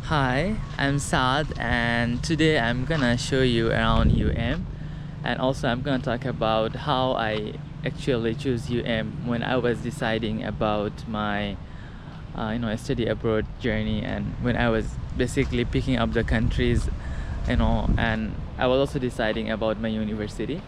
Hi, I'm Saad, and today I'm gonna show you around UM, and also I'm gonna talk about how I actually choose UM when I was deciding about my study abroad journey, and when I was basically picking up the countries, and I was also deciding about my university.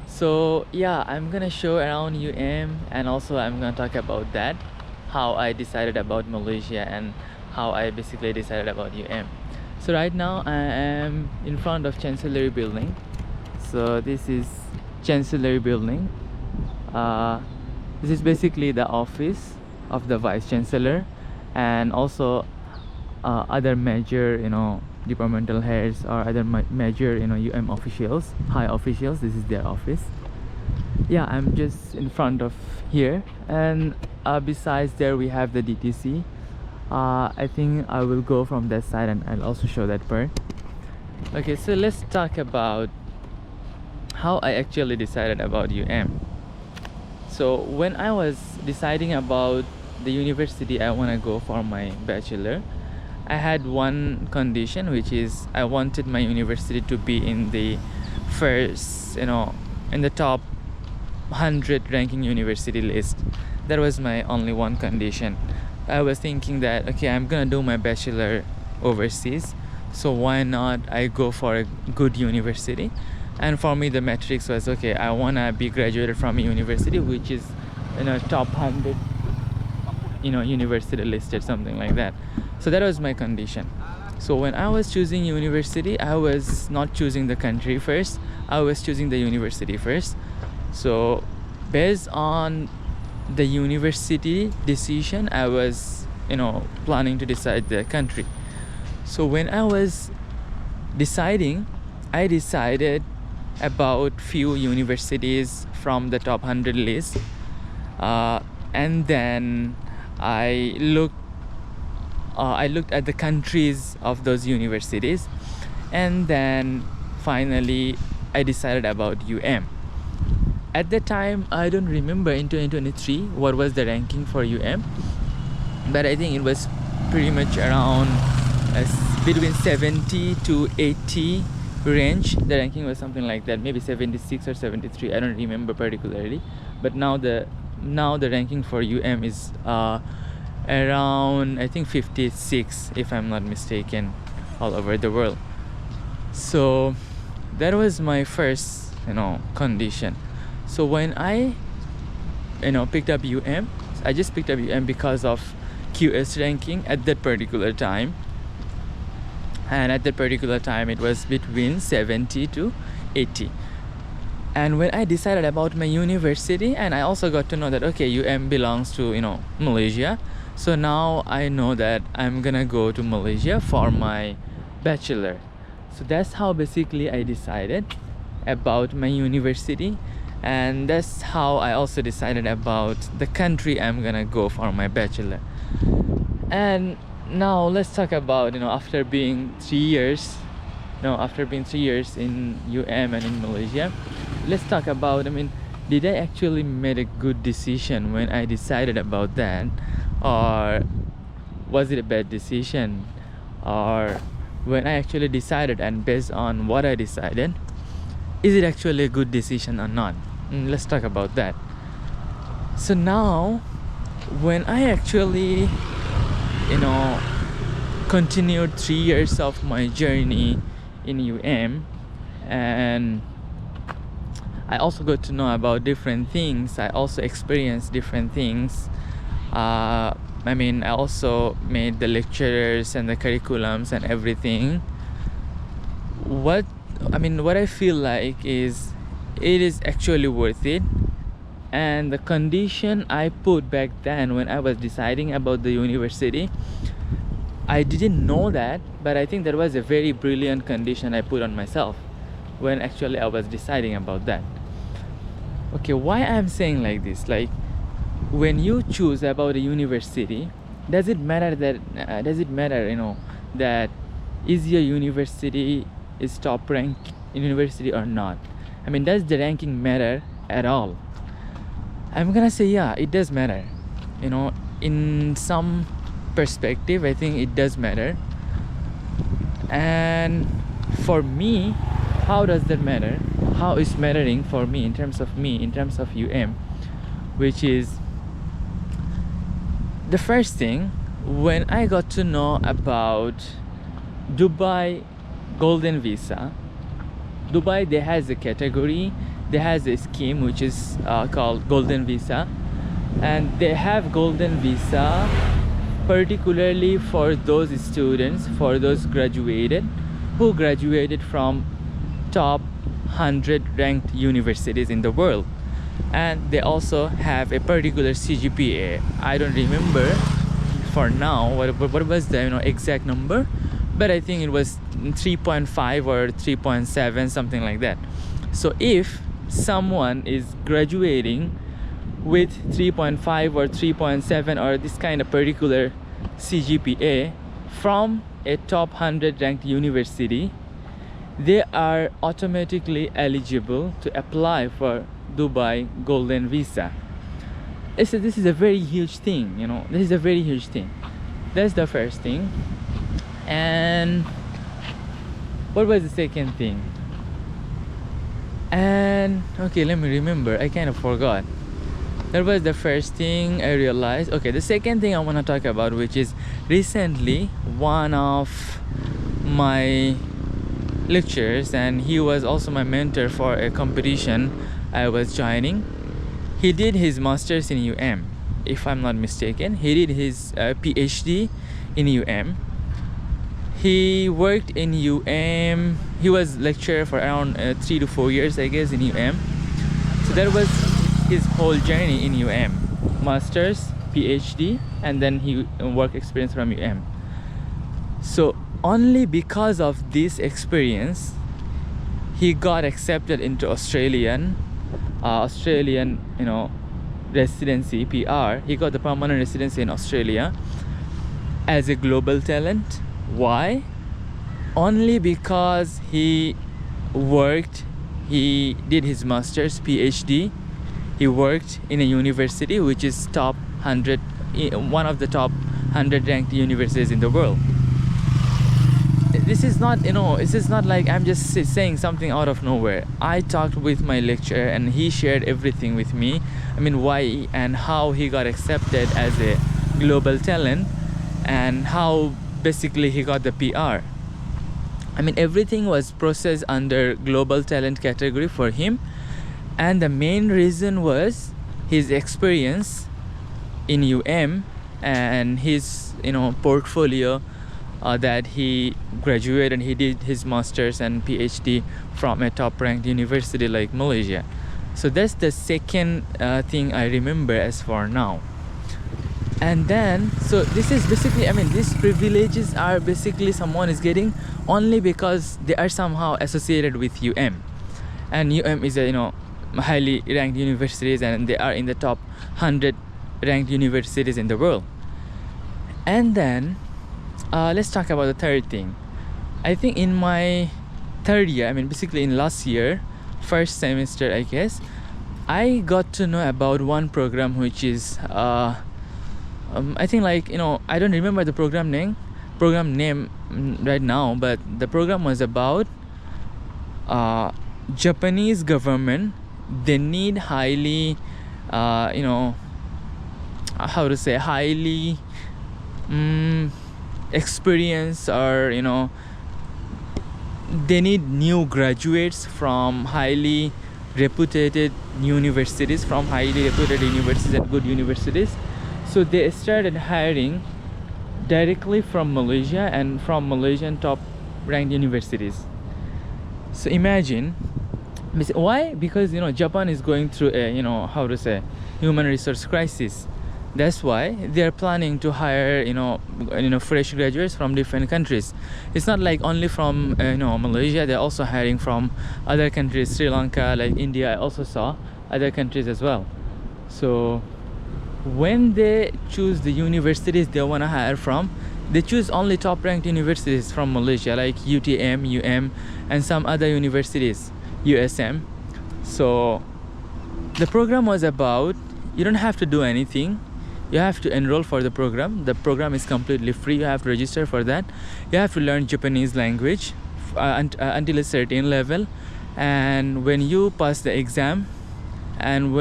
So yeah, I'm gonna show around UM, and also I'm gonna talk about that, how I decided about Malaysia and how I basically decided about UM. So right now I am in front of Chancellery building. So this is Chancellery building. Uh, this is basically the office of the Vice Chancellor, and also other major departmental heads or other major UM officials, high officials. This is their office. Yeah, I'm just in front of here, and besides there we have the DTC. I think I will go from that side and I'll also show that part. Okay, so let's talk about how I actually decided about UM. So when I was deciding about the university I want to go for my bachelor, I had one condition, which is I wanted my university to be in the first, in the top 100 ranking university list. That was my only one condition. I was thinking that, okay, I'm gonna do my bachelor overseas, so why not I go for a good university? And for me the metrics was, okay, I wanna be graduated from a university which is top 100 university listed, something like that. So that was my condition. So when I was choosing university, I was not choosing the country first, I was choosing the university first. So based on the university decision, I was planning to decide the country. So when I was deciding, I decided about few universities from the top 100 list, and then I looked at the countries of those universities, and then finally I decided about UM. At the time, I don't remember in 2023 what was the ranking for UM, but I think it was pretty much around between 70 to 80 range. The ranking was something like that, maybe 76 or 73, I don't remember particularly. But now the ranking for UM is around, I think, 56, if I'm not mistaken, all over the world. So that was my first condition. So when I picked up UM, I just picked up UM because of QS ranking at that particular time, and at that particular time it was between 70 to 80. And when I decided about my university, and I also got to know that, okay, UM belongs to Malaysia, so now I know that I'm gonna go to Malaysia for my bachelor. So that's how basically I decided about my university, and that's how I also decided about the country I'm gonna go for my bachelor. And now let's talk about after being 3 years in UM and in Malaysia, let's talk about, did I actually made a good decision when I decided about that, or was it a bad decision? Or when I actually decided, and based on what I decided, is it actually a good decision or not? Let's talk about that. So now when I actually continued 3 years of my journey in UM, and I also got to know about different things, I also experienced different things. I also made the lecturers and the curriculums and everything. What I feel like is it is actually worth it. And the condition I put back then when I was deciding about the university, I didn't know that, but I think that was a very brilliant condition I put on myself when actually I was deciding about that. Okay, why I'm saying like this? Like, when you choose about a university, does it matter that is your university is top ranked university or not? Does the ranking matter at all? I'm gonna say, yeah, it does matter. In some perspective, I think it does matter. And for me, how does that matter? How is mattering for me, in terms of UM, which is the first thing, when I got to know about Dubai Golden Visa. Dubai, they has a category, they has a scheme which is called Golden Visa, and they have Golden Visa particularly for those students, for those who graduated from top 100 ranked universities in the world. And they also have a particular CGPA. I don't remember for now what was the exact number, but I think it was 3.5 or 3.7, something like that. So if someone is graduating with 3.5 or 3.7 or this kind of particular CGPA from a top 100 ranked university, they are automatically eligible to apply for Dubai Golden Visa. This is a very huge thing, this is a very huge thing. That's the first thing. And what was the second thing? And okay, let me remember, I kind of forgot. That was the first thing I realized. Okay, the second thing I want to talk about, which is recently one of my lecturers, and he was also my mentor for a competition I was joining. He did his master's in UM, if I'm not mistaken. He did his PhD in UM. He worked in UM. He was lecturer for around 3 to 4 years, I guess, in UM. So that was his whole journey in UM: master's, PhD, and then he work experience from UM. So only because of this experience, he got accepted into Australian residency, PR. He got the permanent residency in Australia as a global talent. Why? Only because he did his master's, PhD. He worked in a university which is top 100, one of the top 100 ranked universities in the world. This is not like I'm just saying something out of nowhere. I talked with my lecturer and he shared everything with me. I mean, why and how he got accepted as a global talent, and how basically he got the PR. I mean, everything was processed under global talent category for him, and the main reason was his experience in UM and his portfolio, that he graduated and he did his master's and PhD from a top ranked university like Malaysia. So that's the second thing I remember as for now. And then, so this is basically, these privileges are basically someone is getting only because they are somehow associated with UM, and UM is a highly ranked universities, and they are in the top 100 ranked universities in the world. And then let's talk about the third thing. I think in my third year, basically in last year, first semester, I guess, I got to know about one program which is I think I don't remember the program name right now, but the program was about Japanese government. They need highly highly experience, or they need new graduates from highly reputed universities, and good universities. So they started hiring directly from Malaysia and from Malaysian top ranked universities. So imagine why? Because Japan is going through a human resource crisis. That's why they're planning to hire fresh graduates from different countries. It's not like only from Malaysia. They're also hiring from other countries, Sri Lanka, like India. I also saw other countries as well. So when they choose the universities they want to hire from, they choose only top ranked universities from Malaysia, like UTM, UM, and some other universities, USM. So the program was about, you don't have to do anything. you have to enroll for the program. The program is completely free. You have to register for that. You have to learn Japanese language until a certain level, and when you pass the exam, and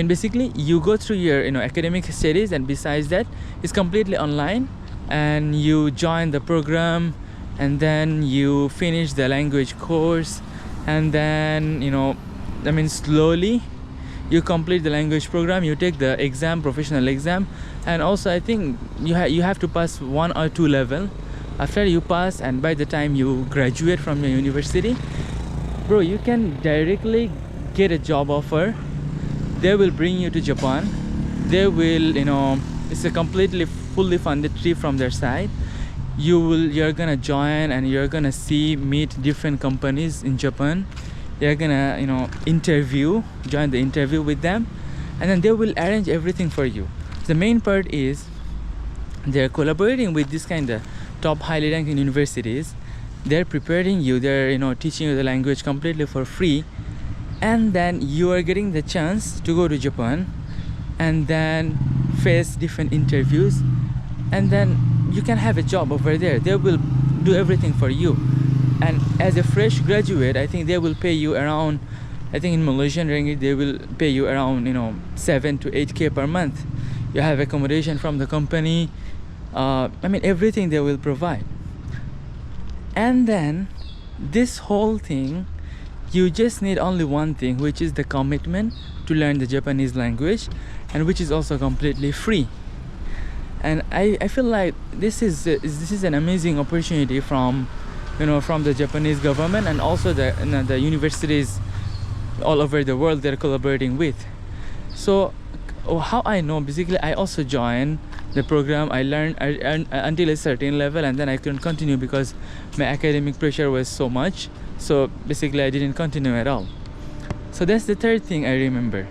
basically you go through your academic studies, and besides that it's completely online, and you join the program, and then you finish the language course, and then slowly you complete the language program, you take the exam, professional exam, and also I think you have to pass 1 or 2 level. After you pass, and by the time you graduate from your university, bro, you can directly get a job offer. They will bring you to Japan. They will, it's a completely fully funded trip from their side. You're gonna join, and you're gonna meet different companies in Japan. You're gonna join the interview with them, and then they will arrange everything for you. The main part is they're collaborating with this kind of top highly ranked universities. They're preparing you, they're teaching you the language completely for free, and then you are getting the chance to go to Japan and then face different interviews, and then you can have a job over there. They will do everything for you. And as a fresh graduate, I think they will pay you around, I think in Malaysian ringgit, they will pay you around 7 to 8k per month. You have accommodation from the company, everything they will provide. And then this whole thing, you just need only one thing, which is the commitment to learn the Japanese language, and which is also completely free. And I feel like this is an amazing opportunity from the Japanese government, and also the universities all over the world they're collaborating with. So how I know, basically I also joined the program. I learned until a certain level, and then I couldn't continue because my academic pressure was so much. So basically I didn't continue at all. So that's the third thing I remember.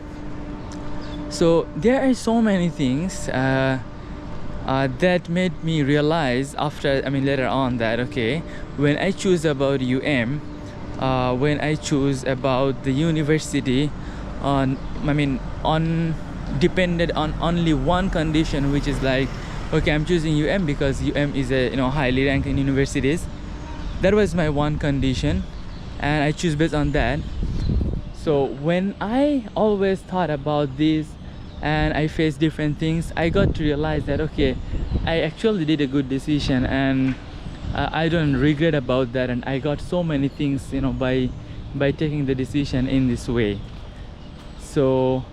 So there are so many things that made me realize later on that when I choose about when I choose about the university, depended on only one condition, which is like, I'm choosing because is a highly ranked in universities. That was my one condition, and I choose based on that. So when I always thought about this, and I faced different things, I got to realize that I actually did a good decision, and I don't regret about that. And I got so many things by taking the decision in this way. So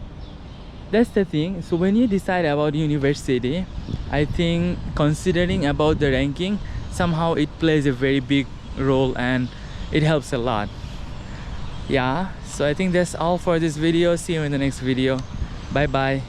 that's the thing. So when you decide about university, I think considering about the ranking, somehow it plays a very big role, and it helps a lot. Yeah, so I think that's all for this video. See you in the next video. Bye bye.